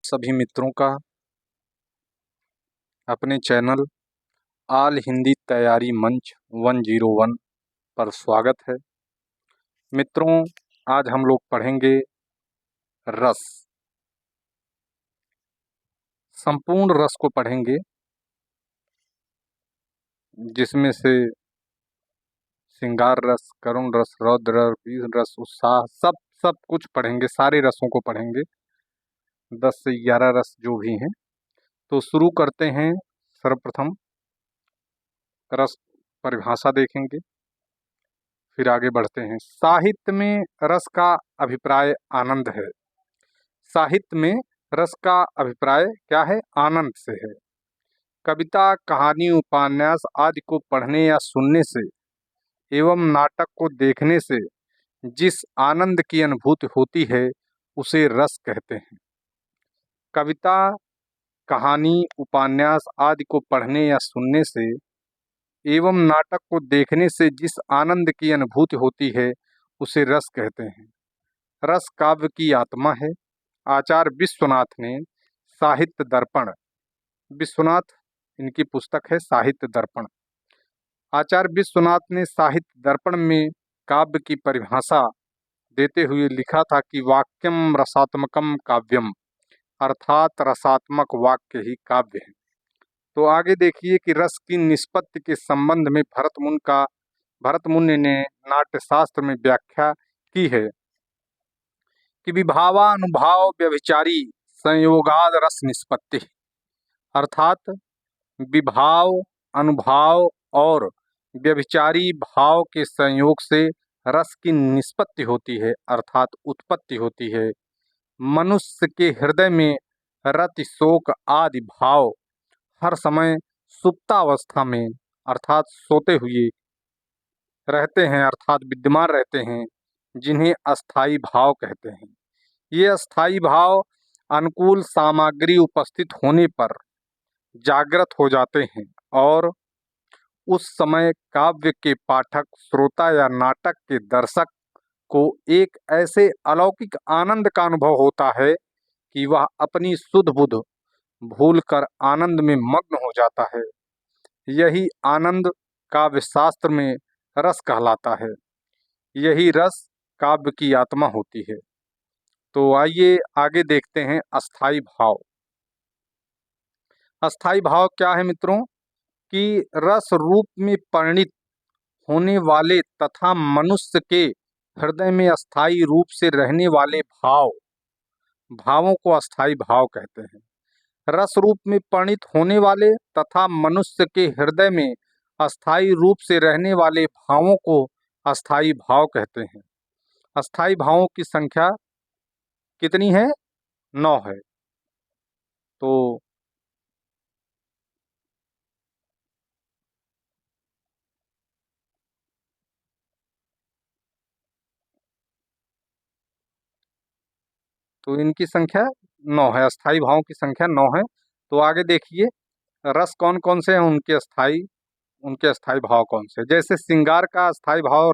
सभी मित्रों का अपने चैनल ऑल हिंदी तैयारी मंच 101 पर स्वागत है। मित्रों, आज हम लोग पढ़ेंगे रस। संपूर्ण रस को पढ़ेंगे, जिसमें से श्रृंगार रस, करुण रस, रौद्र रस, वीर रस, उत्साह, सब कुछ पढ़ेंगे। सारे रसों को पढ़ेंगे, 10 से 11 रस जो भी हैं। तो शुरू करते हैं। सर्वप्रथम रस परिभाषा देखेंगे, फिर आगे बढ़ते हैं। साहित्य में रस का अभिप्राय आनंद है। साहित्य में रस का अभिप्राय क्या है? आनंद से है। कविता, कहानी, उपन्यास आदि को पढ़ने या सुनने से एवं नाटक को देखने से जिस आनंद की अनुभूति होती है उसे रस कहते हैं। कविता, कहानी, उपन्यास आदि को पढ़ने या सुनने से एवं नाटक को देखने से जिस आनंद की अनुभूति होती है उसे रस कहते हैं। रस काव्य की आत्मा है। आचार्य विश्वनाथ ने साहित्य दर्पण, विश्वनाथ इनकी पुस्तक है साहित्य दर्पण, आचार्य विश्वनाथ ने साहित्य दर्पण में काव्य की परिभाषा देते हुए लिखा था कि वाक्यम रसात्मकम काव्यम, अर्थात रसात्मक वाक्य ही काव्य है। तो आगे देखिए कि रस की निष्पत्ति के संबंध में भरत मुनि ने नाट्यशास्त्र में व्याख्या की है कि विभावानुभाव व्यभिचारी संयोगाद रस निष्पत्ति, अर्थात विभाव, अनुभाव और व्यभिचारी भाव के संयोग से रस की निष्पत्ति होती है, अर्थात उत्पत्ति होती है। मनुष्य के हृदय में रति, शोक आदि भाव हर समय सुप्तावस्था में अर्थात सोते हुए रहते हैं, अर्थात विद्यमान रहते हैं, जिन्हें अस्थाई भाव कहते हैं। ये अस्थाई भाव अनुकूल सामग्री उपस्थित होने पर जागृत हो जाते हैं और उस समय काव्य के पाठक, श्रोता या नाटक के दर्शक को एक ऐसे अलौकिक आनंद का अनुभव होता है कि वह अपनी सुध बुध भूलकर आनंद में मग्न हो जाता है। यही आनंद काव्य शास्त्र में रस कहलाता है। यही रस काव्य की आत्मा होती है। तो आइए आगे देखते हैं अस्थाई भाव। अस्थाई भाव क्या है मित्रों? कि रस रूप में परिणित होने वाले तथा मनुष्य के हृदय में अस्थाई रूप से रहने वाले भावों को अस्थाई भाव कहते हैं। रस रूप में परिणित होने वाले तथा मनुष्य के हृदय में अस्थाई रूप से रहने वाले भावों को अस्थाई भाव कहते हैं। अस्थाई भावों की संख्या कितनी है? 9 है। तो इनकी संख्या 9 है, अस्थाई भावों की संख्या 9 है। तो आगे देखिए रस कौन कौन से हैं, उनके अस्थाई भाव कौन से। जैसे श्रृंगार का अस्थाई भाव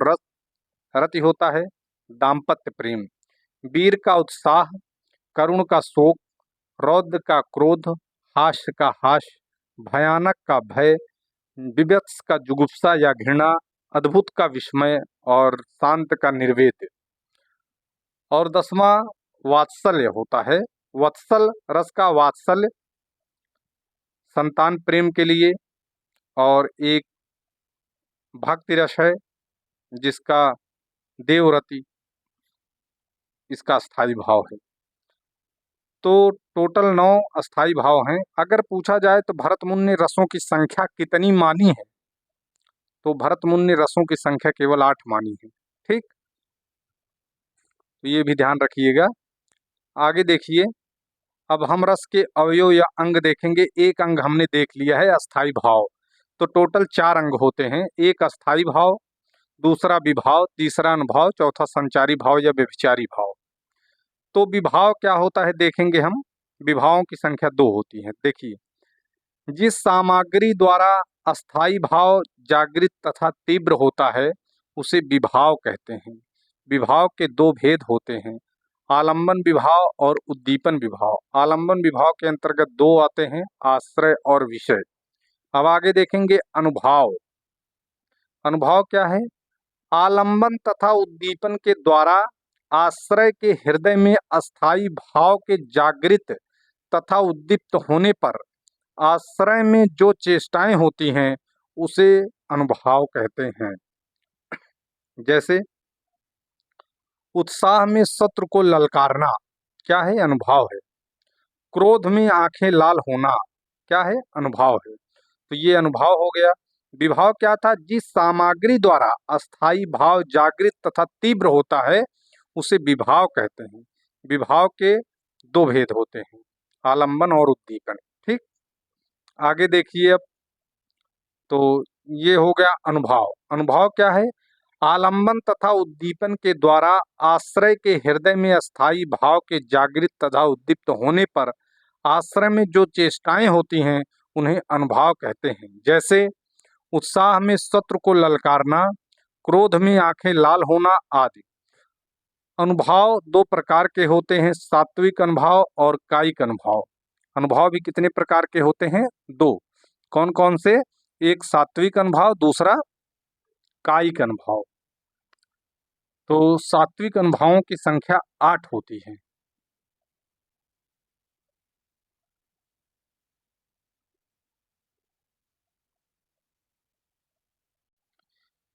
रति होता है, दाम्पत्य प्रेम। वीर का उत्साह, करुण का शोक, रौद्र का क्रोध, हास्य का हास्य, भयानक का भय, विवत्स का जुगुप्सा या घृणा, अद्भुत का विस्मय और शांत का निर्वेद। और 10वां वात्सल्य होता है। वत्सल रस का वात्सल्य संतान प्रेम के लिए, और एक भक्ति रस है जिसका देवरति, इसका अस्थाई भाव है। तो टोटल 9 अस्थाई भाव हैं। अगर पूछा जाए तो भरत मुनि ने रसों की संख्या कितनी मानी है, तो भरत मुनि ने रसों की संख्या केवल 8 मानी है। ठीक, तो ये भी ध्यान रखिएगा। आगे देखिए, अब हम रस के अवयव या अंग देखेंगे। एक अंग हमने देख लिया है, अस्थाई भाव। तो टोटल 4 अंग होते हैं। एक अस्थाई भाव, दूसरा विभाव, तीसरा अनुभाव, चौथा संचारी भाव या व्यभिचारी भाव। तो विभाव क्या होता है देखेंगे हम। विभावों की संख्या 2 होती है। देखिए, जिस सामग्री द्वारा अस्थाई भाव जागृत तथा तीव्र होता है उसे विभाव कहते हैं। विभाव के 2 भेद होते हैं, आलंबन विभाव और उद्दीपन विभाव। आलंबन विभाव के अंतर्गत दो आते हैं, आश्रय और विषय। अब आगे देखेंगे अनुभाव। अनुभाव क्या है? आलंबन तथा उद्दीपन के द्वारा आश्रय के हृदय में अस्थायी भाव के जागृत तथा उद्दीप्त होने पर आश्रय में जो चेष्टाएं होती हैं उसे अनुभाव कहते हैं। जैसे उत्साह में शत्रु को ललकारना क्या है? अनुभाव है। क्रोध में आंखें लाल होना क्या है? अनुभाव है। तो ये अनुभाव हो गया। विभाव क्या था? जिस सामग्री द्वारा अस्थायी भाव जागृत तथा तीव्र होता है उसे विभाव कहते हैं। विभाव के दो भेद होते हैं, आलंबन और उद्दीपन। ठीक, आगे देखिए। अब तो ये हो गया अनुभाव। अनुभाव क्या है? आलंबन तथा उद्दीपन के द्वारा आश्रय के हृदय में अस्थायी भाव के जागृत तथा उद्दीप्त होने पर आश्रय में जो चेष्टाएं होती हैं उन्हें अनुभाव कहते हैं। जैसे उत्साह में शत्रु को ललकारना, क्रोध में आंखें लाल होना आदि। अनुभाव दो प्रकार के होते हैं, सात्विक अनुभाव और कायिक अनुभाव। अनुभाव भी कितने प्रकार के होते हैं? दो। कौन कौन से? एक सात्विक अनुभाव, दूसरा कायिक अनुभाव। तो सात्विक अनुभावों की संख्या 8 होती है।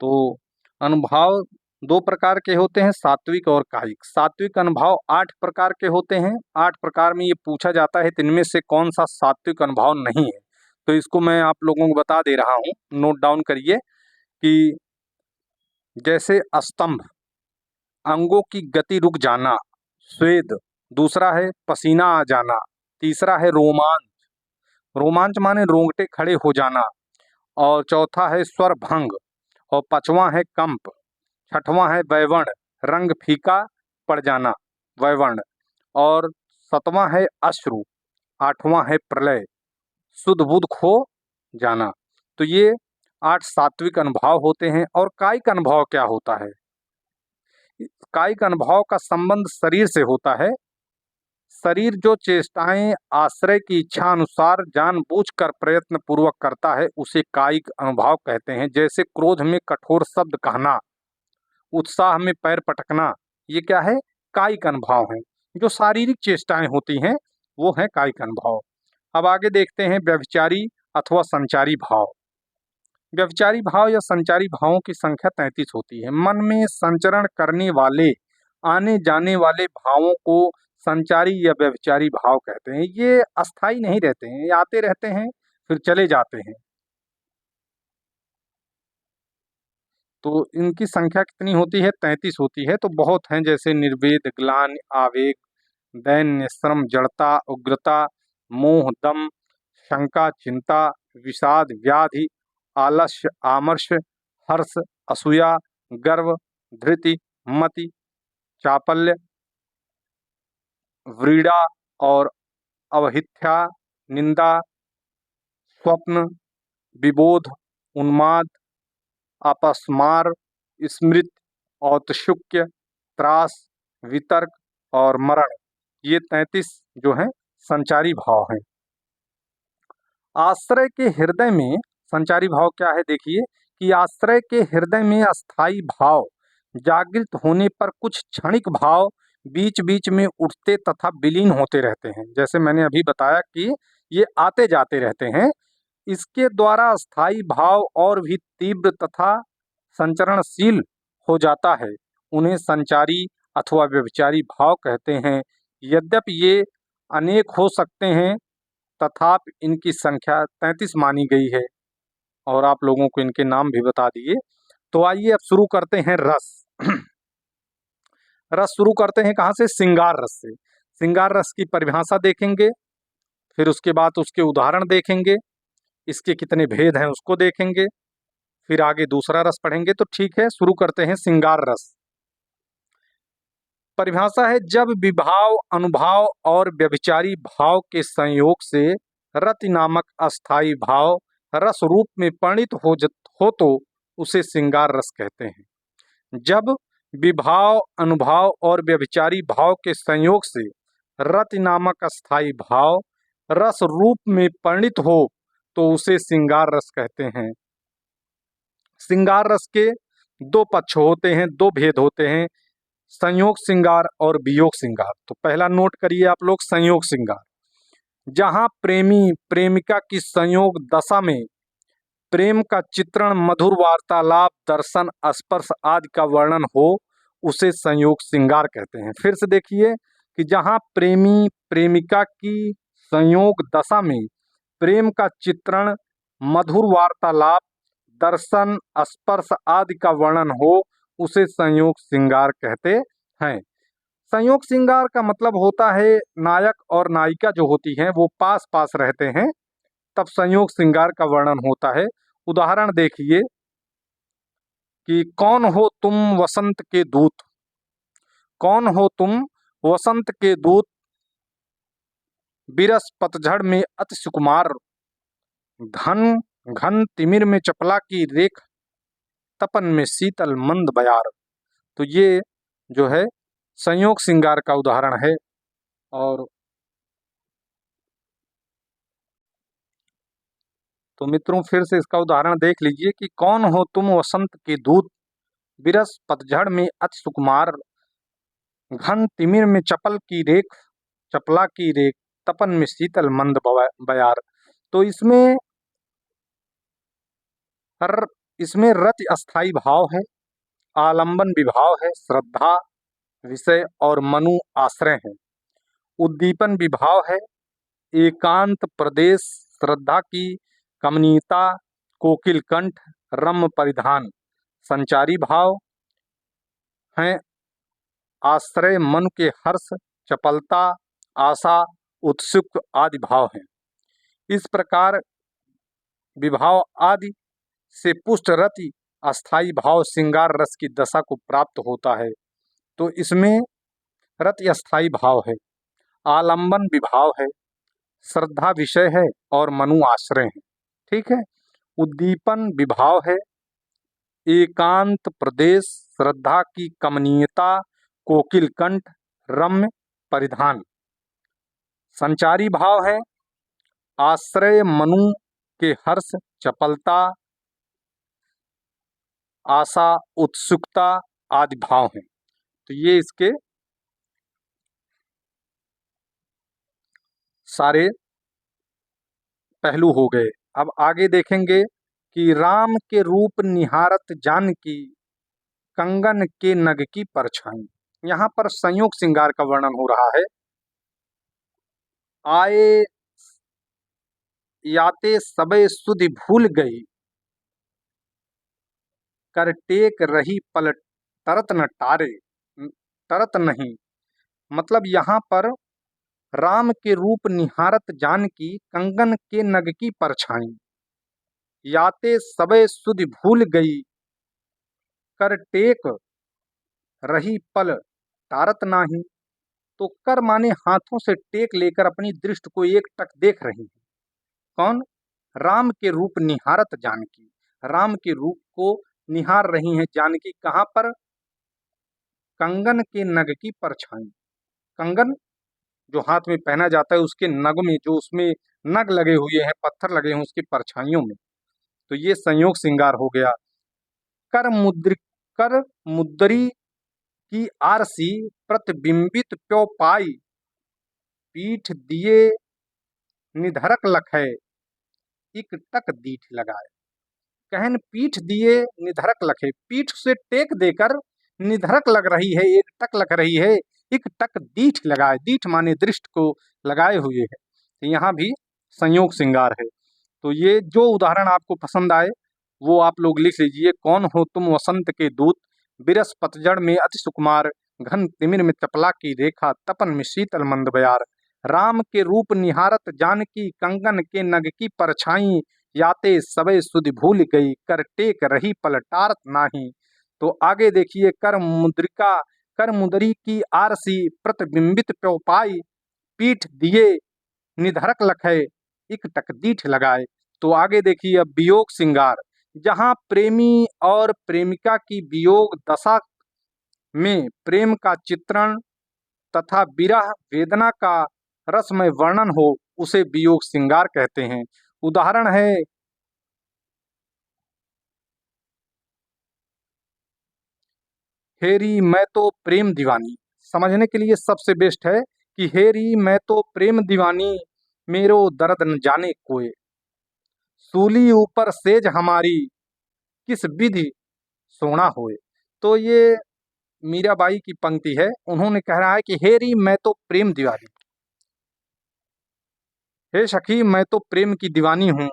तो अनुभाव दो प्रकार के होते हैं, सात्विक और कायिक। सात्विक अनुभाव 8 प्रकार के होते हैं। 8 प्रकार में ये पूछा जाता है इनमें से कौन सा सात्विक अनुभाव नहीं है। तो इसको मैं आप लोगों को बता दे रहा हूँ, नोट डाउन करिए। कि जैसे स्तंभ, अंगों की गति रुक जाना, स्वेद। दूसरा है पसीना आ जाना। तीसरा है रोमांच, रोमांच माने रोंगटे खड़े हो जाना। और चौथा है स्वर भंग। और पांचवा है कंप। छठवां है वैवर्ण, रंग फीका पड़ जाना, वैवर्ण। और सतवां है अश्रु। आठवां है प्रलय, सुध बुध खो जाना। तो ये 8 सात्विक अनुभाव होते हैं। और कायिक अनुभव क्या होता है? कायिक अनुभव का संबंध शरीर से होता है। शरीर जो चेष्टाएं आश्रय की इच्छा अनुसार जानबूझकर प्रयत्न पूर्वक करता है उसे कायिक अनुभाव कहते हैं। जैसे क्रोध में कठोर शब्द कहना, उत्साह में पैर पटकना, ये क्या है? कायिक अनुभाव है। जो शारीरिक चेष्टाएं होती हैं वो है कायिक अनुभाव। अब आगे देखते हैं व्यभिचारी अथवा संचारी भाव। व्यभिचारी भाव या संचारी भावों की संख्या 33 होती है। मन में संचरण करने वाले आने जाने वाले भावों को संचारी या व्यभिचारी भाव कहते हैं। ये अस्थाई नहीं रहते हैं, ये आते रहते हैं फिर चले जाते हैं। तो इनकी संख्या कितनी होती है? 33 होती है। तो बहुत हैं, जैसे निर्वेद, ग्लानि, आवेग, दैन्य, श्रम, जड़ता, उग्रता, मोह, दम, शंका, चिंता, विषाद, व्याधि, आलस्य, आमर्ष, हर्ष, असूया, गर्व, धृति, मति, चापल्य, व्रीड़ा और अवहिथ्या, निंदा, स्वप्न, विबोध, उन्माद, अपस्मार, स्मृति, औत्सुक्य, त्रास, वितर्क और मरण। ये 33 जो हैं संचारी भाव हैं। आश्रय के हृदय में संचारी भाव क्या है? देखिए कि आश्रय के हृदय में अस्थाई भाव जागृत होने पर कुछ क्षणिक भाव बीच बीच में उठते तथा विलीन होते रहते हैं। जैसे मैंने अभी बताया कि ये आते जाते रहते हैं। इसके द्वारा अस्थाई भाव और भी तीव्र तथा संचरणशील हो जाता है। उन्हें संचारी अथवा व्यभिचारी भाव कहते हैं। यद्यपि ये अनेक हो सकते हैं तथापि इनकी संख्या 33 मानी गई है। और आप लोगों को इनके नाम भी बता दिए। तो आइए अब शुरू करते हैं रस। रस शुरू करते हैं कहाँ से? श्रृंगार रस से। श्रृंगार रस की परिभाषा देखेंगे, फिर उसके बाद उसके उदाहरण देखेंगे, इसके कितने भेद हैं उसको देखेंगे, फिर आगे दूसरा रस पढ़ेंगे। तो ठीक है, शुरू करते हैं श्रृंगार रस। परिभाषा है, जब विभाव, अनुभाव और व्यभिचारी भाव के संयोग से रति नामक अस्थाई भाव रस रूप में परिणित हो तो उसे श्रृंगार रस कहते हैं। जब विभाव, अनुभाव और व्यभिचारी भाव के संयोग से रति नामक अस्थाई भाव रस रूप में परिणित हो तो उसे श्रृंगार रस कहते हैं। श्रृंगार रस के दो पक्ष होते हैं, दो भेद होते हैं, संयोग श्रृंगार और वियोग श्रृंगार। तो पहला नोट करिए आप लोग, संयोग श्रृंगार, जहां प्रेमी प्रेमिका की संयोग दशा में प्रेम का चित्रण, मधुर वार्तालाप, दर्शन, स्पर्श आदि का वर्णन हो उसे संयोग श्रृंगार कहते हैं। फिर से देखिए कि जहां प्रेमी प्रेमिका की संयोग दशा में प्रेम का चित्रण, मधुर वार्तालाप, दर्शन, स्पर्श आदि का वर्णन हो उसे संयोग श्रृंगार कहते हैं। संयोग श्रृंगार का मतलब होता है नायक और नायिका जो होती हैं वो पास पास रहते हैं, तब संयोग श्रृंगार का वर्णन होता है। उदाहरण देखिए कि कौन हो तुम वसंत के दूत, कौन हो तुम वसंत के दूत, बिरस पतझड़ में अति सुकुमार, घन घन तिमिर में चपला की रेख, तपन में शीतल मंद बयार। तो ये जो है संयोग श्रृंगार का उदाहरण है। और तो मित्रों फिर से इसका उदाहरण देख लीजिए कि कौन हो तुम वसंत के दूत, बिरस पतझड़ में अति सुकुमार, घन तिमिर में चपला की रेख, तपन में शीतल मंद बयार। तो इसमें रति अस्थाई भाव है, आलंबन विभाव है, श्रद्धा विषय और मनु आश्रय है, उद्दीपन विभाव है, एकांत प्रदेश, श्रद्धा की कमनीयता, कोकिल कंठ, रम्य परिधान, संचारी भाव हैं, आश्रय मन के हर्ष, चपलता, आशा, उत्सुक आदि भाव हैं। इस प्रकार विभाव आदि से पुष्ट रति अस्थाई भाव श्रृंगार रस की दशा को प्राप्त होता है। तो इसमें रति अस्थाई भाव है, आलंबन विभाव है, श्रद्धा विषय है और मनु आश्रय है। ठीक है। उद्दीपन विभाव है, एकांत प्रदेश, श्रद्धा की कमनीयता, कोकिल कंठ, रम्य परिधान। संचारी भाव है, आश्रय मनु के हर्ष, चपलता, आशा, उत्सुकता आदि भाव हैं। तो ये इसके सारे पहलू हो गए। अब आगे देखेंगे कि राम के रूप निहारत जानकी, कंगन के नग की परछाई। यहाँ पर संयोग श्रृंगार का वर्णन हो रहा है। आए याते सबे सुधि भूल गई, कर टेक रही पल तरत न टारे, तरत नहीं। मतलब यहाँ पर राम के रूप निहारत जानकी, कंगन के नग की परछाई, याते सबे सुधि भूल गई, कर टेक रही पल तारत नाही। तो कर माने हाथों से टेक लेकर अपनी दृष्टि को एक टक देख रही है। कौन? राम के रूप निहारत जानकी, राम के रूप को निहार रही हैं जानकी। कहाँ पर? कंगन के नग की परछाई, कंगन जो हाथ में पहना जाता है उसके नग में, जो उसमें नग लगे हुए हैं, पत्थर लगे हैं उसकी परछाइयों में। तो ये संयोग श्रृंगार हो गया। कर मुद्री की आरसी, प्रतिबिंबित प्यो पाई, पीठ दिए निधरक लखै, इक टक दीठ लगाए। कहन पीठ दिए निधरक लखे, पीठ से टेक देकर निधरक लग रही है, एक टक लग रही है, एक टक दीठ लगाए, दीठ माने दृष्ट को लगाए हुए है। तो यहाँ भी संयोग श्रृंगार है। तो ये जो उदाहरण आपको पसंद आए वो आप लोग लिख लीजिए। कौन हो तुम वसंत के दूत, बिरस पतझड़ में अति सुकुमार, घन तिमिर में चपला की रेखा, तपन में शीतल मंद बयार। राम के रूप निहारत जानकी, कंगन के नग की परछाई, याते सबे सुधि भूल गई, कर टेक रही पल टारत नाही। तो आगे देखिए, कर मुदरी की आरसी, प्रतिबिंबित प्यो पाई, पीठ दिए निधरक लखै, इक टक दीठ लगाए। तो आगे देखिए अब वियोग श्रृंगार, जहां प्रेमी और प्रेमिका की वियोग दशा में प्रेम का चित्रण तथा विरह वेदना का रसमय वर्णन हो उसे वियोग श्रृंगार कहते हैं। उदाहरण है हेरी मैं तो प्रेम दीवानी। समझने के लिए सबसे बेस्ट है कि हेरी मैं तो प्रेम दीवानी, मेरो दर्द न जाने कोय, सूली ऊपर सेज हमारी, किस विधि सोना होए। तो ये मीराबाई की पंक्ति है। उन्होंने कह रहा है कि हेरी मैं तो प्रेम दीवानी, हे सखी मैं तो प्रेम की दीवानी हूँ,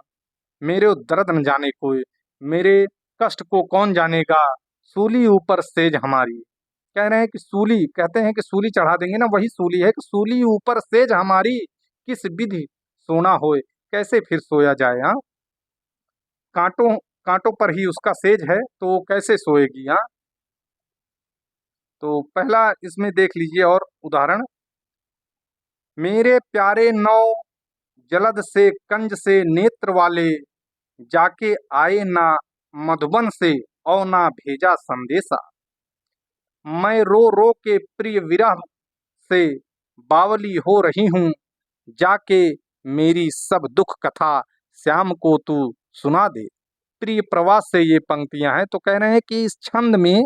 मेरे दर्द न जाने कोई, मेरे कष्ट को कौन जानेगा, सूली ऊपर सेज हमारी। कह रहे हैं कि सूली, कहते हैं कि सूली चढ़ा देंगे ना, वही सूली है कि सूली ऊपर सेज हमारी, किस विधि सोना होए, कैसे फिर सोया जाए। हाँ, कांटों कांटों पर ही उसका सेज है तो वो कैसे सोएगी। हाँ, तो पहला इसमें देख लीजिए और उदाहरण, मेरे प्यारे नौ जलद से कंज से नेत्र वाले, जाके आए ना मधुबन से और ना भेजा संदेशा, मैं रो रो के प्रिय विरह से बावली हो रही हूँ, जाके मेरी सब दुख कथा श्याम को तू सुना दे। प्रिय प्रवास से ये पंक्तियां हैं। तो कह रहे हैं कि इस छंद में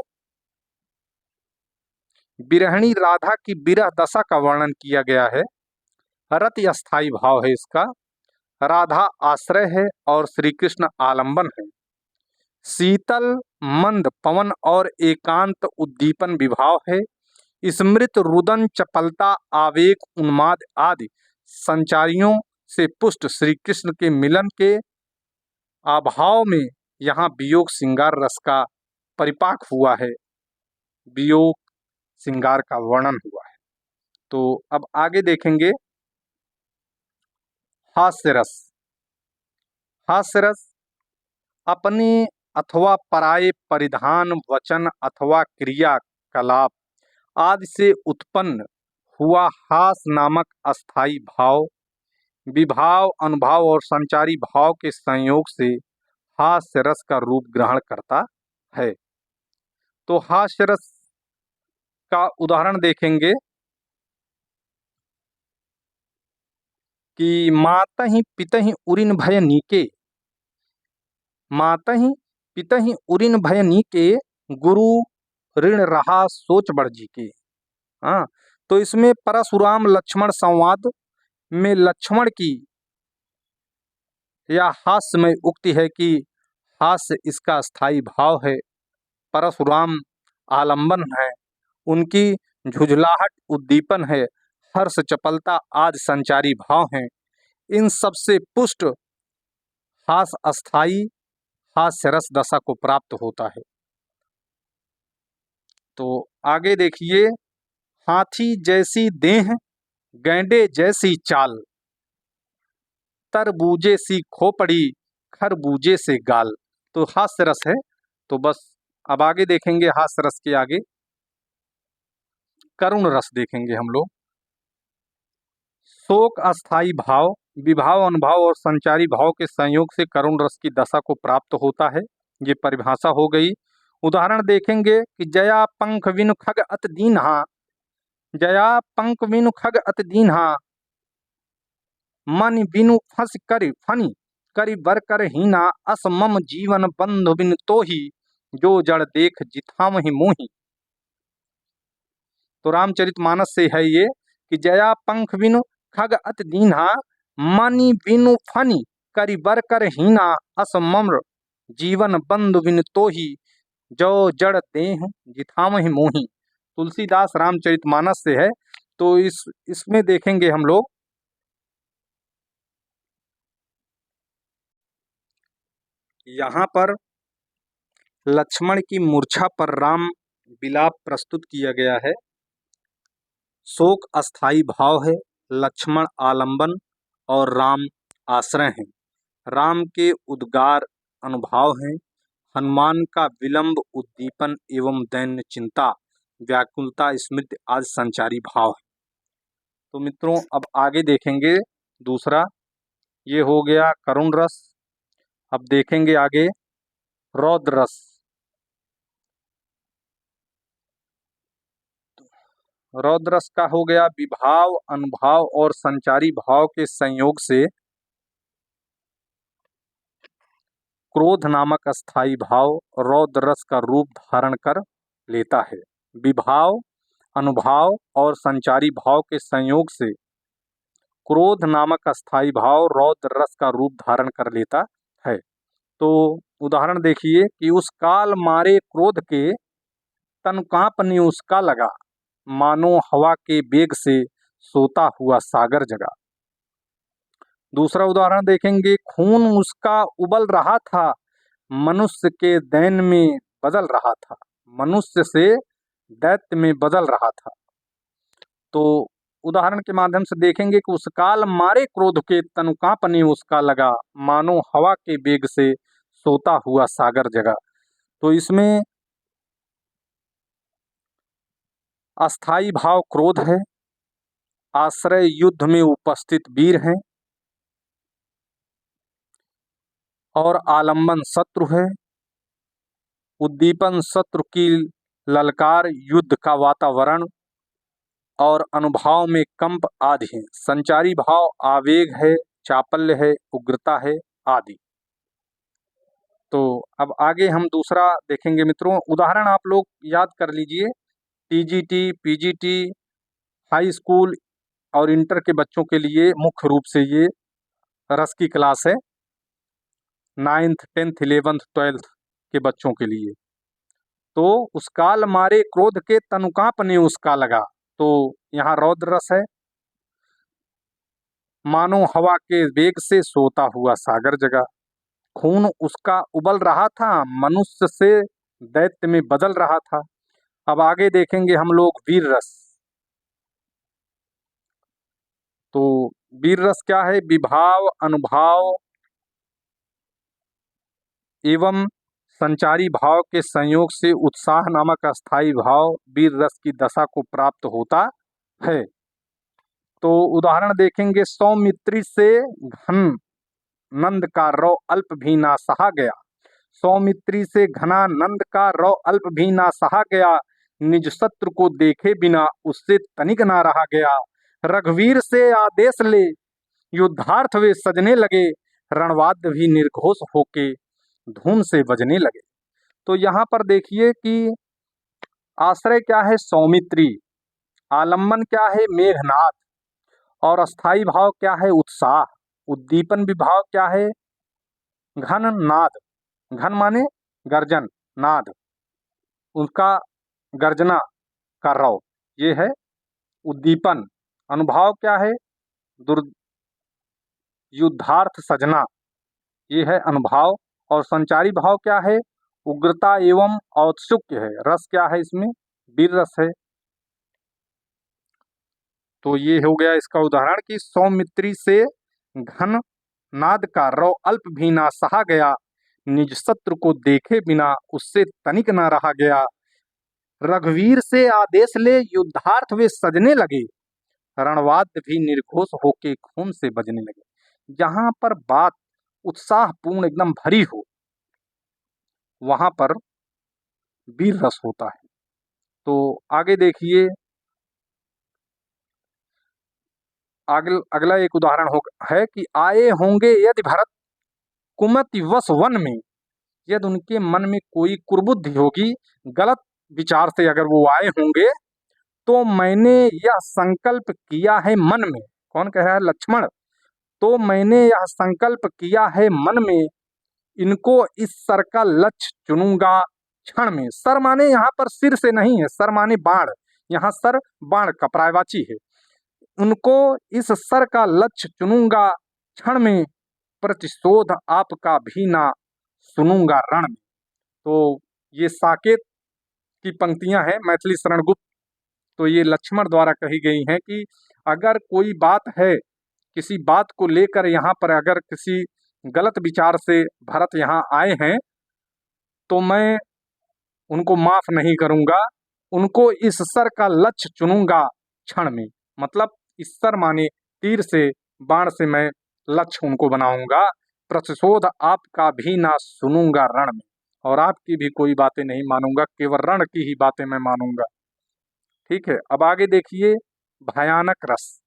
विरहिणी राधा की विरह दशा का वर्णन किया गया है। रति अस्थाई भाव है इसका, राधा आश्रय है और श्री कृष्ण आलंबन है। शीतल मंद पवन और एकांत उद्दीपन विभाव है। स्मृत रुदन चपलता आवेग उन्माद आदि संचारियों से पुष्ट श्री कृष्ण के मिलन के अभाव में यहाँ वियोग श्रृंगार रस का परिपाक हुआ है, वियोग श्रृंगार का वर्णन हुआ है। तो अब आगे देखेंगे हास्य रस। हास्य रस अपने अथवा पराये परिधान वचन अथवा क्रियाकलाप आदि से उत्पन्न हुआ हास नामक अस्थाई भाव, विभाव अनुभाव और संचारी भाव के संयोग से हास्य रस का रूप ग्रहण करता है। तो हास्य रस का उदाहरण देखेंगे कि मातहि पितहि उरिन भय नीके, मातहि पितहि उरिन भय नीके, गुरु ऋण रहा सोच बढ़ जी के। हाँ, तो इसमें परशुराम लक्ष्मण संवाद में लक्ष्मण की या हास्य में उक्ति है कि हास्य इसका स्थायी भाव है, परशुराम आलंबन है, उनकी झुझलाहट उद्दीपन है, हर्ष चपलता आदि संचारी भाव हैं। इन सब से पुष्ट हास्य अस्थाई हास्य रस दशा को प्राप्त होता है। तो आगे देखिए, हाथी जैसी देह गैंडे जैसी चाल, तरबूजे सी खोपड़ी खरबूजे से गाल। तो हास्य रस है। तो बस अब आगे देखेंगे, हास्य रस के आगे करुण रस देखेंगे हम लोग। शोक अस्थाई भाव, विभाव अनुभाव और संचारी भाव के संयोग से करुण रस की दशा को प्राप्त होता है। ये परिभाषा हो गई। उदाहरण देखेंगे कि जया पंख विनु खग अत दीन्हा, जया पंख विनु खग अत दीन्हा, मन बिनु फंस कर फनी करि बर कर हीना, अस मम जीवन बंधु बिन तो ही, जो जड़ देख जिथाम ही मोही। तो रामचरितमानस से है ये कि जया पंख बिनु खग अत दीन्हा, मनि बिनु फनी करि बर कर हीना, अस मम जीवन बंधु बिन तो ही, जो जड़ देह जिथाम ही मोही। तुलसीदास रामचरितमानस से है। तो इसमें देखेंगे हम लोग, यहाँ पर लक्ष्मण की मूर्छा पर राम विलाप प्रस्तुत किया गया है। शोक अस्थाई भाव है, लक्ष्मण आलंबन और राम आश्रय हैं। राम के उद्गार अनुभाव हैं, हनुमान का विलंब उद्दीपन एवं दैन्य चिंता व्याकुलता स्मृति आदि संचारी भाव है। तो मित्रों अब आगे देखेंगे दूसरा, ये हो गया करुण रस। अब देखेंगे आगे रौद्र रस। रौद्र रस का हो गया विभाव, अनुभाव और संचारी भाव के संयोग से क्रोध नामक अस्थाई भाव रौद्र रस का रूप धारण कर लेता है। विभाव, अनुभाव और संचारी भाव के संयोग से क्रोध नामक अस्थाई भाव रौद्र रस का रूप धारण कर लेता है। तो उदाहरण देखिए कि उस काल मारे क्रोध के तन कांपने उसका लगा, मानो हवा के वेग से सोता हुआ सागर जगा। दूसरा उदाहरण देखेंगे, खून उसका उबल रहा था, मनुष्य के दैन में बदल रहा था, मनुष्य से दैत्य में बदल रहा था। तो उदाहरण के माध्यम से देखेंगे कि उस काल मारे क्रोध के तन कांपने उसका लगा, मानो हवा के वेग से सोता हुआ सागर जगा। तो इसमें अस्थाई भाव क्रोध है, आश्रय युद्ध में उपस्थित वीर हैं और आलम्बन शत्रु है, उद्दीपन शत्रु की ललकार युद्ध का वातावरण और अनुभाव में कंप आदि है। संचारी भाव आवेग है, चापल्य है, उग्रता है आदि। तो अब आगे हम दूसरा देखेंगे मित्रों। उदाहरण आप लोग याद कर लीजिए, टीजीटी, पीजीटी, हाई स्कूल और इंटर के बच्चों के लिए मुख्य रूप से ये रस की क्लास है, 9th 10th 11th 12th के बच्चों के लिए। तो उस काल मारे क्रोध के तन कांपने उसका लगा, तो यहाँ रौद्र रस है, मानो हवा के वेग से सोता हुआ सागर जगा। खून उसका उबल रहा था, मनुष्य से दैत्य में बदल रहा था। अब आगे देखेंगे हम लोग वीर रस। तो वीर रस क्या है? विभाव, अनुभाव एवं संचारी भाव के संयोग से उत्साह नामक अस्थाई भाव वीर रस की दशा को प्राप्त होता है। तो उदाहरण देखेंगे, सौमित्री से घन नंद का रौ अल्प भी ना सहा गया, सौमित्री से घना नंद का रौ अल्प भी ना सहा गया, निज शत्रु को देखे बिना उससे तनिक ना रहा गया, रघुवीर से आदेश ले युद्धार्थ वे सजने लगे, रणवाद्य भी निर्घोष होके धूम से बजने लगे। तो यहाँ पर देखिए कि आश्रय क्या है? सौमित्री, आलम्बन क्या है? मेघनाद, और अस्थाई भाव क्या है? उत्साह, उद्दीपन विभाव क्या है? घन नाद, घन माने गर्जन, नाद उसका गर्जना का रौ, ये है उद्दीपन। अनुभाव क्या है? युद्धार्थ सजना, ये है अनुभाव। और संचारी भाव क्या है? उग्रता एवं औत्सुक्य है। रस क्या है इसमें? वीर रस है। तो ये हो गया इसका उदाहरण कि सौमित्री से घन नाद का रौ अल्प भी ना सहा गया, निज शत्रु को देखे बिना उससे तनिक ना रहा गया, रघुवीर से आदेश ले युद्धार्थ वे सजने लगे, रणवाद्य भी निर्घोष होके खून से बजने लगे। जहां पर बात उत्साहपूर्ण एकदम भरी हो, वहां पर वीर रस होता है। तो आगे देखिए, अगला एक उदाहरण है कि आए होंगे यदि भरत कुमति वश वन में, यदि उनके मन में कोई कुर्बुद्धि होगी, गलत विचार से अगर वो आए होंगे, तो मैंने यह संकल्प किया है मन में। कौन कह रहा है? लक्ष्मण। तो मैंने यह संकल्प किया है मन में, इनको इस सर का लक्ष्य चुनूंगा क्षण में। सर माने यहाँ पर सिर से नहीं है, सर माने बाण, यहाँ सर बाण का पर्यायवाची है। उनको इस सर का लक्ष्य चुनूंगा क्षण में, प्रतिशोध आपका भी ना सुनूंगा रण में। तो ये साकेत की पंक्तियां हैं मैथिली शरण गुप्त। तो ये लक्ष्मण द्वारा कही गई हैं कि अगर कोई बात है, किसी बात को लेकर यहाँ पर अगर किसी गलत विचार से भरत यहाँ आए हैं, तो मैं उनको माफ नहीं करूंगा, उनको इस सर का लक्ष्य चुनूंगा क्षण में। मतलब इस सर माने तीर से, बाण से मैं लक्ष्य उनको बनाऊंगा, प्रतिशोध आपका भी ना सुनूंगा रण में, और आपकी भी कोई बातें नहीं मानूंगा, केवल रण की ही बातें मैं मानूंगा। ठीक है, अब आगे देखिए भयानक रस।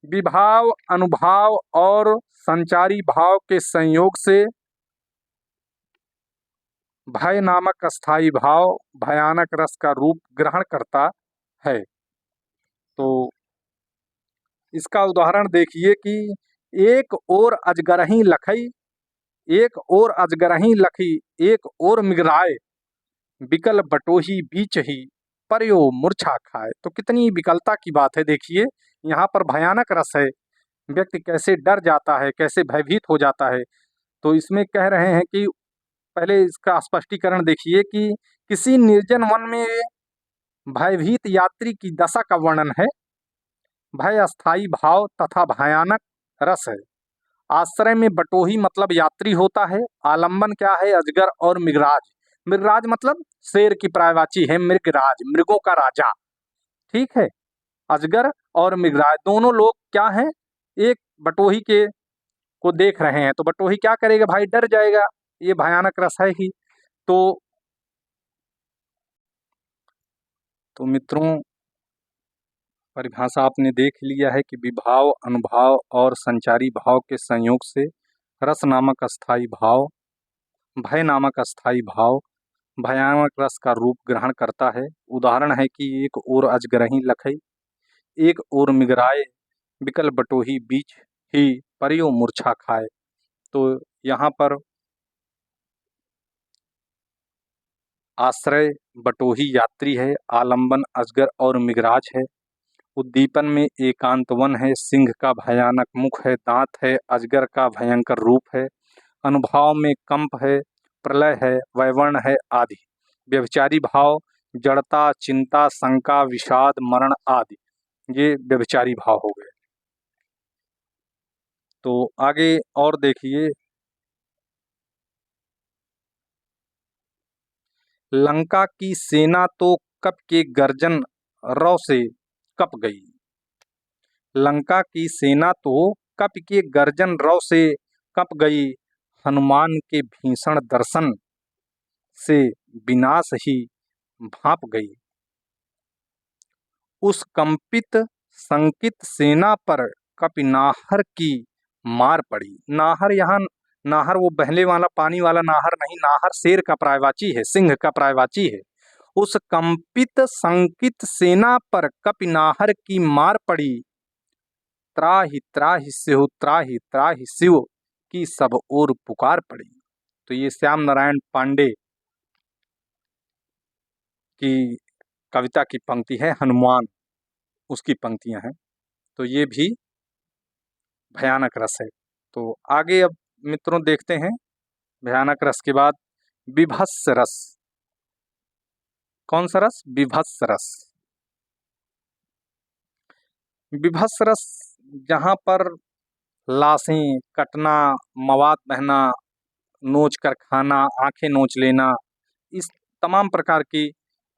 विभाव, अनुभाव और संचारी भाव के संयोग से भय नामक अस्थाई भाव भयानक रस का रूप ग्रहण करता है। तो इसका उदाहरण देखिए कि एक और अजगरही लखई, एक और अजगरही लखी, एक और मिगराए, बिकल बटोही बीच ही, परयो मूर्छा खाए। तो कितनी विकलता की बात है, देखिए यहाँ पर भयानक रस है, व्यक्ति कैसे डर जाता है, कैसे भयभीत हो जाता है। तो इसमें कह रहे हैं कि पहले इसका स्पष्टीकरण देखिए कि किसी निर्जन वन में भयभीत यात्री की दशा का वर्णन है। भय अस्थाई भाव तथा भयानक रस है। आश्रय में बटोही मतलब यात्री होता है। आलंबन क्या है, अजगर और मृगराज। मृगराज मतलब शेर की पर्यायवाची है मृगराज, मृगों का राजा। ठीक है, अजगर और मृगराज दोनों लोग क्या हैं, एक बटोही के को देख रहे हैं, तो बटोही क्या करेगा भाई, डर जाएगा, ये भयानक रस है ही। तो मित्रों, परिभाषा आपने देख लिया है कि विभाव, अनुभाव और संचारी भाव के संयोग से रस नामक अस्थाई भाव, भय नामक अस्थाई भाव भयानक रस का रूप ग्रहण करता है। उदाहरण है कि एक ओर अजगरही लखई, एक ओर मिगराए, बिकल बटोही बीच ही, परियो मूर्छा खाए। तो यहाँ पर आश्रय बटोही यात्री है, आलंबन अजगर और मिगराज है, उद्दीपन में एकांत वन है, सिंह का भयानक मुख है, दांत है, अजगर का भयंकर रूप है, अनुभाव में कंप है, प्रलय है, वैवर्ण है आदि। व्यभिचारी भाव जड़ता, चिंता, शंका, विषाद, मरण आदि, ये व्यभिचारी भाव हो गए। तो आगे और देखिए, लंका की सेना तो कप के गर्जन रौ से कप गई। लंका की सेना तो कप के गर्जन रौ से कप गई, हनुमान के भीषण दर्शन से विनाश ही भाप गई। उस कंपित संकित सेना पर कपिनाहर की मार पड़ी। नाहर यहाँ, नाहर वो बहने वाला पानी वाला नाहर नहीं, नाहर शेर का पर्यायवाची है, सिंह का पर्यायवाची है। उस कंपित संकित सेना पर कपिनाहर की मार पड़ी, त्राहि त्राहि शिव, त्राहि त्राहि शिव की सब ओर पुकार पड़ी। तो ये श्याम नारायण पांडे की कविता की पंक्ति है, हनुमान उसकी पंक्तियां हैं। तो ये भी भयानक रस है। तो आगे अब मित्रों देखते हैं, भयानक रस के बाद विभत्स रस। कौन सा रस, विभत्स रस। विभत्स रस जहाँ पर लाशें कटना, मवाद बहना, नोच कर खाना, आंखें नोच लेना, इस तमाम प्रकार की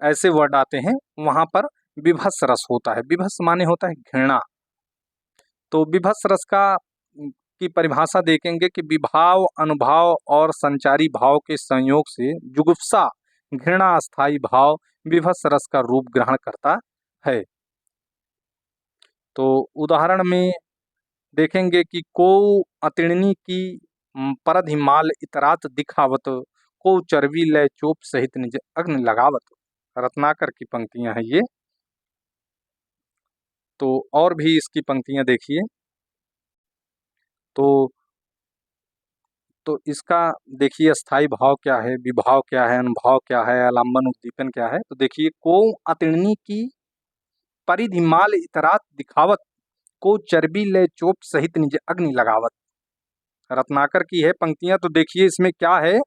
ऐसे वर्ड आते हैं, वहाँ पर विभत्स रस होता है। विभत्स माने होता है घृणा। तो विभत्स रस का की परिभाषा देखेंगे कि विभाव, अनुभाव और संचारी भाव के संयोग से जुगुप्सा, घृणा अस्थाई भाव विभत्स रस का रूप ग्रहण करता है। तो उदाहरण में देखेंगे कि को अतिरणी की परधि माल इतरात दिखावत, को चर्वी लय चोप सहित निज अग्नि लगावत। रत्नाकर की पंक्तियां हैं ये। तो और भी इसकी पंक्तियां देखिए। तो इसका देखिए स्थाई भाव क्या है, विभाव क्या है, अनुभाव क्या है, आलंबन उद्दीपन क्या है। तो देखिए, को अतिरणी की परिधि माल इतरात दिखावत, को चर्बी ले चोप सहित निज अग्नि लगावत। रत्नाकर की है पंक्तियां। तो देखिए इसमें क्या है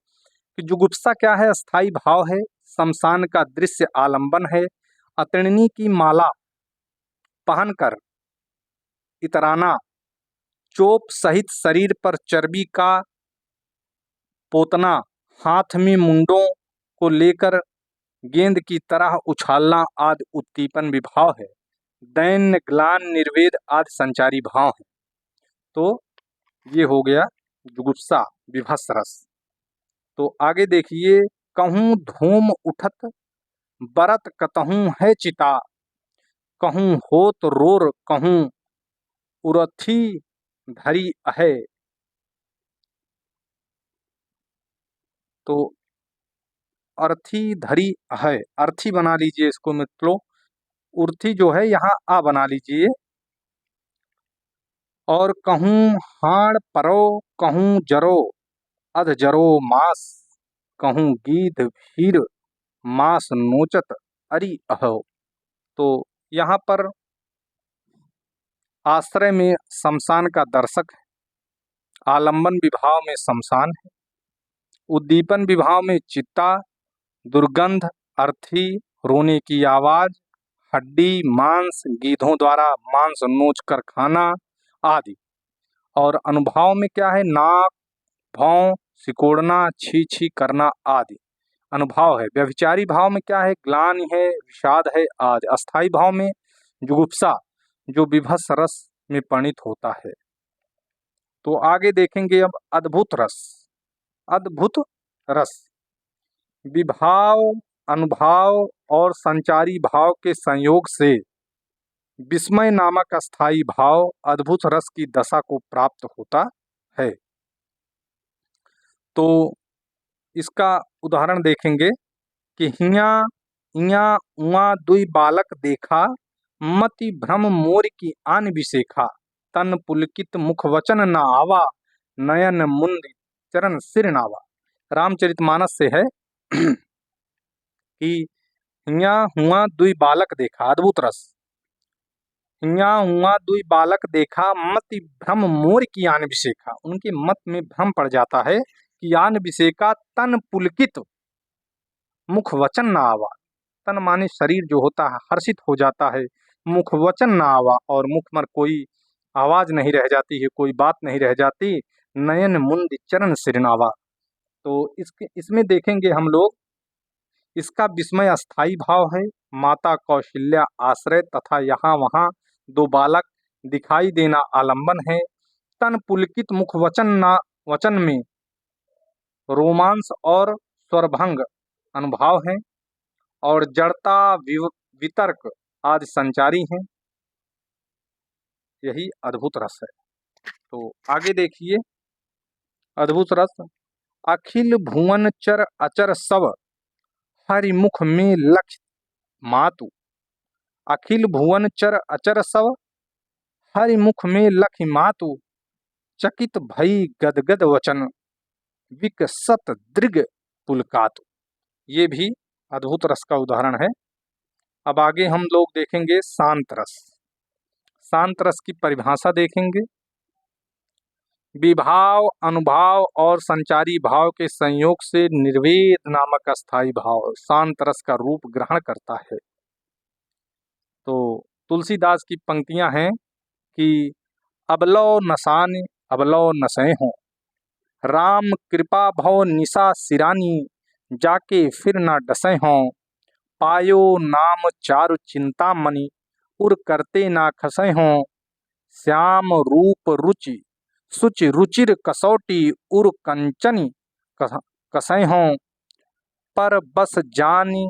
कि जुगुप्सा क्या है, अस्थाई भाव है, शमशान का दृश्य आलंबन है, अतिरणी की माला पहनकर इतराना, चोप सहित शरीर पर चर्बी का पोतना, हाथ में मुंडों को लेकर गेंद की तरह उछालना आदि उद्दीपन विभाव है। दैन्य, ग्लान, निर्वेद आदि संचारी भाव है। तो ये हो गया जुगुप्सा, विभत्स रस। तो आगे देखिए, कहूँ धूम उठत बरत कतहूँ है चिता, कहूँ होत रोर कहूँ उरथी धरी अहे। तो अर्थी धरी है, अर्थी बना लीजिए इसको मित्रों, उर्थी जो है यहाँ आ बना लीजिए। और कहूँ हाड़ परो कहूँ जरो अध जरो मास, कहूँ गीध भीर मास नोचत अरि अहो। तो यहाँ पर आश्रय में शमशान का दर्शक है, आलंबन विभाव में शमशान है, उद्दीपन विभाव में चित्ता, दुर्गंध, अर्थी, रोने की आवाज, हड्डी, मांस, गीधों द्वारा मांस नोच कर खाना आदि। और अनुभाव में क्या है, नाक, भौं, सिकोड़ना, छी छी करना आदि अनुभाव है। व्यभिचारी भाव में क्या है, ग्लानि है, विषाद है आदि। अस्थाई भाव में जुगुप्सा, जो विभत्स रस में परिणित होता है। तो आगे देखेंगे अब अद्भुत रस। अद्भुत रस विभाव, अनुभाव और संचारी भाव के संयोग से विस्मय नामक अस्थाई भाव अद्भुत रस की दशा को प्राप्त होता है। तो इसका उदाहरण देखेंगे कि हिया इया उआ दुई बालक देखा, मति भ्रम मोर की आन विशेखा, तन पुलकित मुख वचन न आवा, नयन मुंद चरण सिर नावा। रामचरितमानस से है कि हिया हुआ दुई बालक देखा, अद्भुत रस। हिया हुआ दुई बालक देखा, मति भ्रम मोर की आन विशेखा, उनके मत में भ्रम पड़ जाता है कि आन विशेखा, तन पुलकित मुख वचन न आवा। तन माने शरीर जो होता है हर्षित हो जाता है, मुख वचन न आवा, और मुख पर कोई आवाज नहीं रह जाती है, कोई बात नहीं रह जाती। नयन मुंद चरण सिरनावा। तो इसमें देखेंगे हम लोग, इसका विस्मय अस्थाई भाव है, माता कौशल्या आश्रय तथा यहाँ वहाँ दो बालक दिखाई देना आलंबन है। तन पुलकित मुख वचन में रोमांस और स्वरभंग अनुभाव है, और जड़ता वितर्क आदि संचारी हैं। यही अद्भुत रस है। तो आगे देखिए अद्भुत रस। अखिल भुवन चर अचर सब, हरिमुख में लक्ष्य मातु। अखिल भुवन चर अचर सब, हरिमुख में लक्ष्य मातु। चकित भई गदगद वचन, विकसत दृग पुलकातु। ये भी अद्भुत रस का उदाहरण है। अब आगे हम लोग देखेंगे शांत रस। शांत रस की परिभाषा देखेंगे। विभाव, अनुभाव और संचारी भाव के संयोग से निर्वेद नामक अस्थाई भाव शांत रस का रूप ग्रहण करता है। तो तुलसीदास की पंक्तियां हैं कि अबलो नसान अबलो नसै हो, राम कृपा भव निशा सिरानी, जाके फिर न डसै हो। पायो नाम चारु चिंता मणि, उर करते ना खसै हो। श्याम रूप रुचि सुचि रुचिर कसौटी, उर कंचनी कसै हो। पर बस जानी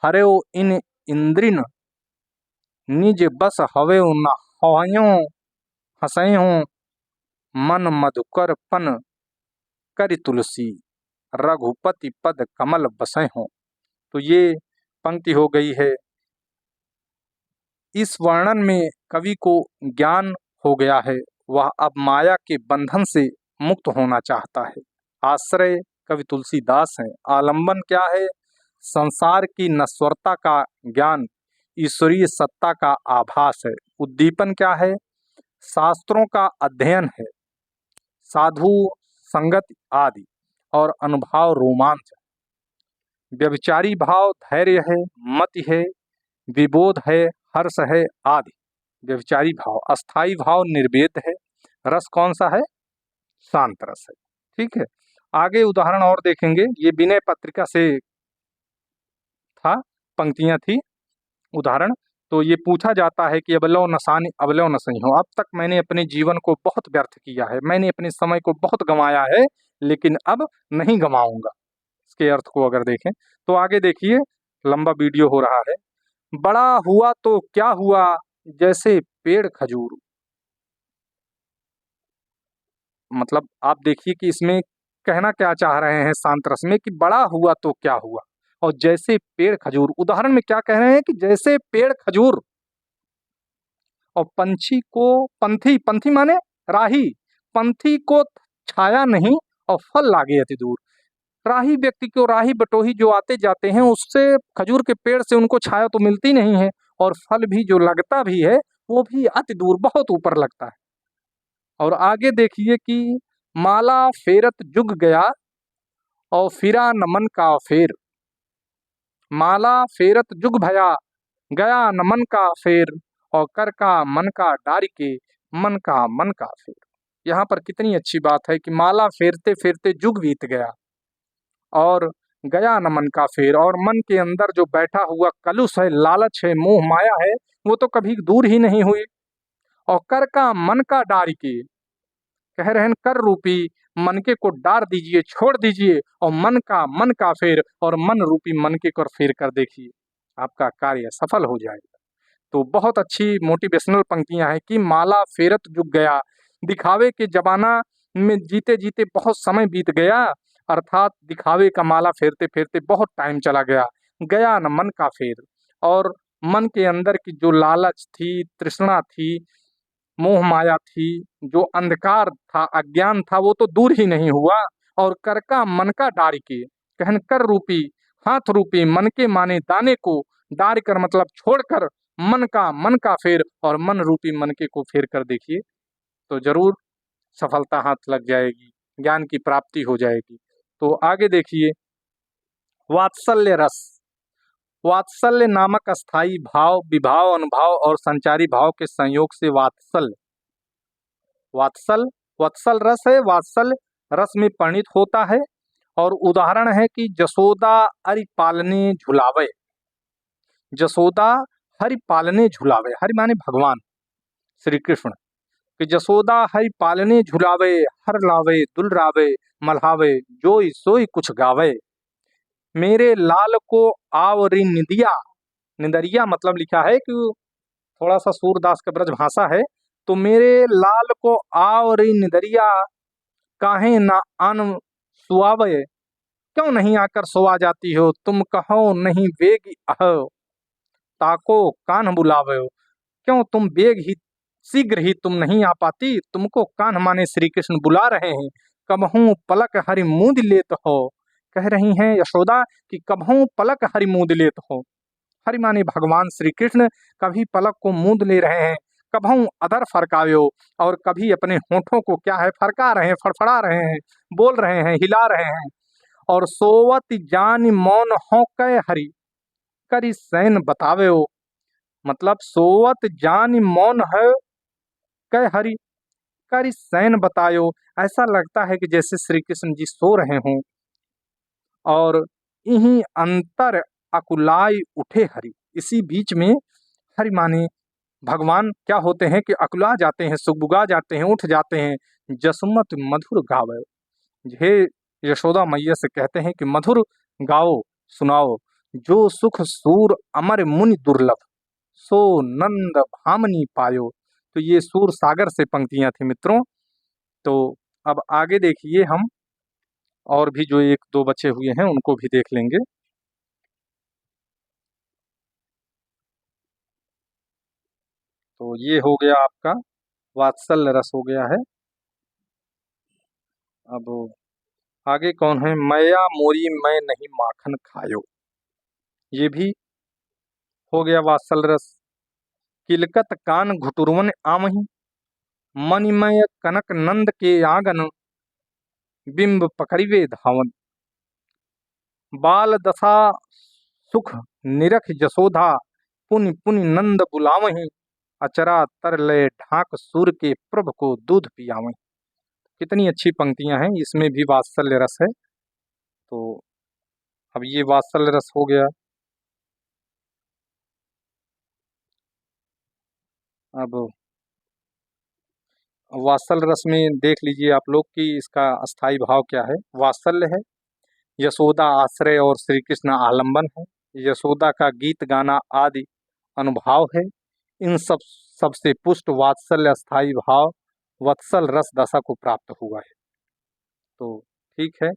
हर्यो इन इंद्रिन, निज बस हवे न हयो हसै हो। मन मधुकर पन करि तुलसी, रघुपति पद कमल बसै हो। तो ये पंक्ति हो गई है। इस वर्णन में कवि को ज्ञान हो गया है, वह अब माया के बंधन से मुक्त होना चाहता है। आश्रय कवि तुलसीदास हैं। आलंबन क्या है, संसार की नश्वरता का ज्ञान, ईश्वरीय सत्ता का आभास है। उद्दीपन क्या है, शास्त्रों का अध्ययन है, साधु संगत आदि। और अनुभाव रोमांच। व्यभिचारी भाव धैर्य है, मति है, विबोध है, हर्ष है आदि व्यभिचारी भाव। अस्थाई भाव निर्वेद है। रस कौन सा है, शांत रस है। ठीक है, आगे उदाहरण और देखेंगे। ये विनय पत्रिका से था, पंक्तियां थी उदाहरण। तो ये पूछा जाता है कि अबलो नसानी अबलो नसई हो, अब तक मैंने अपने जीवन को बहुत व्यर्थ किया है, मैंने अपने समय को बहुत गंवाया है, लेकिन अब नहीं गंवाऊंगा। इसके अर्थ को अगर देखें तो आगे देखिए, लंबा वीडियो हो रहा है। बड़ा हुआ तो क्या हुआ, जैसे पेड़ खजूर। मतलब आप देखिए कि इसमें कहना क्या चाह रहे हैं शांत रस में, कि बड़ा हुआ तो क्या हुआ और जैसे पेड़ खजूर। उदाहरण में क्या कह रहे हैं कि जैसे पेड़ खजूर, और पंछी को पंथी, पंथी माने राही, पंथी को छाया नहीं और फल लागे अति दूर। राही व्यक्ति को, राही बटोही जो आते जाते हैं, उससे खजूर के पेड़ से उनको छाया तो मिलती नहीं है, और फल भी जो लगता भी है वो भी अति दूर, बहुत ऊपर लगता है। और आगे देखिए कि माला फेरत जुग गया और फिरा न मन का फेर। माला फेरत जुग भया, गया न मन का फेर, और कर का मन का डारी के, मन का फेर। यहाँ पर कितनी अच्छी बात है कि माला फेरते फेरते जुग बीत गया और गया न मन का फेर, और मन के अंदर जो बैठा हुआ कलुष है, लालच है, मोह माया है, वो तो कभी दूर ही नहीं हुई। और कर का मन का डारी के, कह रहे हैं कर रूपी मनके को डार दीजिए, छोड़ दीजिए, और मन का फेर, और मन रूपी मनके को फेर कर देखिए, आपका कार्य सफल हो जाएगा। तो बहुत अच्छी मोटिवेशनल पंक्तियां हैं कि माला फेरत जुग गया, दिखावे के जमाना में जीते जीते बहुत समय बीत गया, अर्थात दिखावे का माला फेरते फेरते बहुत टाइम चला गया। गया न मन का फेर, और मन के अंदर की जो लालच थी, तृष्णा थी, मोह माया थी, जो अंधकार था, अज्ञान था, वो तो दूर ही नहीं हुआ। और कर का मन का डारी के, कहन कर रूपी, हाथ रूपी मन के माने दाने को डार कर, मतलब छोड़कर, मन का फेर, और मन रूपी मनके को फेर कर देखिए, तो जरूर सफलता हाथ लग जाएगी, ज्ञान की प्राप्ति हो जाएगी। तो आगे देखिए, वात्सल्य रस। वात्सल्य नामक अस्थाई भाव, विभाव, अनुभाव और संचारी भाव के संयोग से वात्सल्य, वात्सल, वत्सल रस है, वात्सल्य रस में परिणित होता है। और उदाहरण है कि जसोदा हरि पालने झुलावे। जसोदा हरि पालने झुलावे, हरि माने भगवान श्री कृष्ण, कि जसोदा हरि पालने झुलावे, हर लावे दुलरावे, मल्हावे जोई सोई कुछ गावे। मेरे लाल को आवरी निदिया, निदरिया मतलब लिखा है कि थोड़ा सा सूरदास का ब्रज भाषा है। तो मेरे लाल को आवरी निदरिया, काहे ना अन सुआवे, क्यों नहीं आकर सोआ जाती हो, तुम कहो नहीं वेग अहो, ताको कान्ह बुलावे हो। क्यों तुम बेग ही, शीघ्र ही तुम नहीं आ पाती, तुमको कान्ह माने श्री कृष्ण बुला रहे हैं। कबहू पलक हरि मूंद लेत हो, कह रही हैं यशोदा कि कबहू पलक हरि मूंद लेत हो। हरि माने भगवान श्री कृष्ण कभी पलक को मूंद ले रहे हैं, कभू अधर फरकाव्यो, और कभी अपने होठों को क्या है फरका रहे हैं, फड़फड़ा रहे हैं, बोल रहे हैं, हिला रहे हैं। और सोवत जान मौन हो कै हरि, करी सैन बतावे हो। मतलब सोवत जान मौन है कै हरि, करी सैन बतायो। ऐसा लगता है कि जैसे श्री कृष्ण जी सो रहे हों, और इन्हीं अंतर अकुलाई उठे हरि, इसी बीच में हरि माने भगवान क्या होते हैं कि अकुला जाते हैं, सुगबुगा जाते हैं, उठ जाते हैं। जसमत मधुर गावे, हे यशोदा मैया से कहते हैं कि मधुर गाओ, सुनाओ, जो सुख सूर अमर मुनि दुर्लभ, सो नंद भामनी पायो। तो ये सूर सागर से पंक्तियां थी मित्रों। तो अब आगे देखिए, हम और भी जो एक दो बचे हुए हैं उनको भी देख लेंगे। तो ये हो गया आपका वात्सल्य रस हो गया है। अब आगे कौन है, मैया मोरी मैं नहीं माखन खायो, ये भी हो गया वात्सल्य रस। किलकत कान घुटुरवन आमही, मणिमय कनक नंद के आंगन, बिंब पकड़िवे धावन। बाल दशा सुख निरख जसोधा, पुनि पुनि नंद बुलावही, अचरा तर लय ढाक सूर के प्रभ को दूध पियावही। कितनी अच्छी पंक्तियां हैं, इसमें भी वात्सल्य रस है। तो अब ये वात्सल्य रस हो गया। अब वात्सल्य रस में देख लीजिए आप लोग कि इसका अस्थाई भाव क्या है। वात्सल्य है, यशोदा आश्रय और श्री कृष्ण आलंबन है। यशोदा का गीत गाना आदि अनुभाव है। इन सबसे पुष्ट वात्सल्य स्थायी भाव वत्सल रस दशा को प्राप्त हुआ है। तो ठीक है,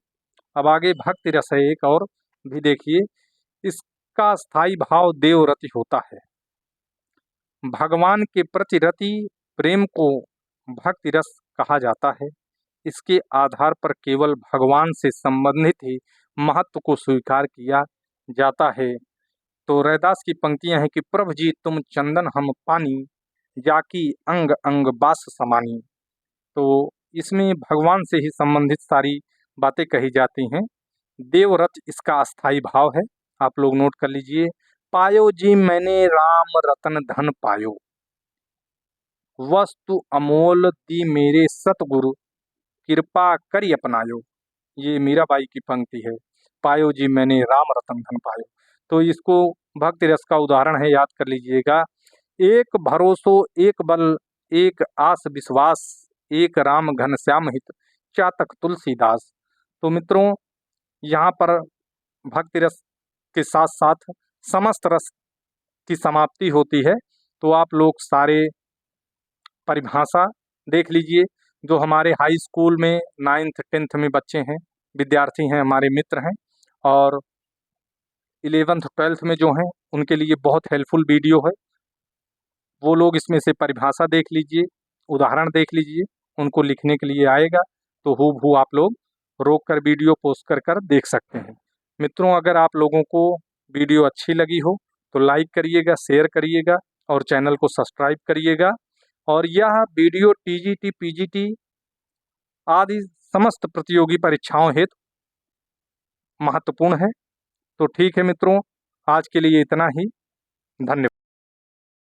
अब आगे भक्ति रस है एक और भी देखिए। इसका स्थायी भाव देवरति होता है। भगवान के प्रति रति प्रेम को भक्ति रस कहा जाता है। इसके आधार पर केवल भगवान से संबंधित ही महत्व को स्वीकार किया जाता है। तो रैदास की पंक्तियां हैं कि प्रभु जी तुम चंदन हम पानी, जाकी अंग अंग बास समानी। तो इसमें भगवान से ही संबंधित सारी बातें कही जाती हैं। देवरथ इसका अस्थाई भाव है, आप लोग नोट कर लीजिए। पायो जी मैंने राम रतन धन पायो, वस्तु अमोल दी मेरे सतगुरु, कृपा करी अपनायो। ये मीराबाई की पंक्ति है, पायो जी मैंने राम रतन धन पायो। तो इसको भक्ति रस का उदाहरण है, याद कर लीजिएगा। एक भरोसो एक बल एक आस विश्वास, एक राम घनश्याम हित चातक तुलसीदास। तो मित्रों, यहाँ पर भक्ति रस के साथ साथ समस्त रस की समाप्ति होती है। तो आप लोग सारे परिभाषा देख लीजिए। जो हमारे हाई स्कूल में 9th 10th में बच्चे हैं, विद्यार्थी हैं, हमारे मित्र हैं, और 11th 12th में जो हैं उनके लिए बहुत हेल्पफुल वीडियो है। वो लोग इसमें से परिभाषा देख लीजिए, उदाहरण देख लीजिए, उनको लिखने के लिए आएगा तो हूबहू आप लोग रोक कर वीडियो पोस्ट कर देख सकते हैं। मित्रों, अगर आप लोगों को वीडियो अच्छी लगी हो तो लाइक करिएगा, शेयर करिएगा और चैनल को सब्सक्राइब करिएगा। और यह वीडियो टीजीटी पीजीटी आदि समस्त प्रतियोगी परीक्षाओं हेतु महत्वपूर्ण है। तो ठीक है मित्रों, आज के लिए इतना ही। धन्यवाद।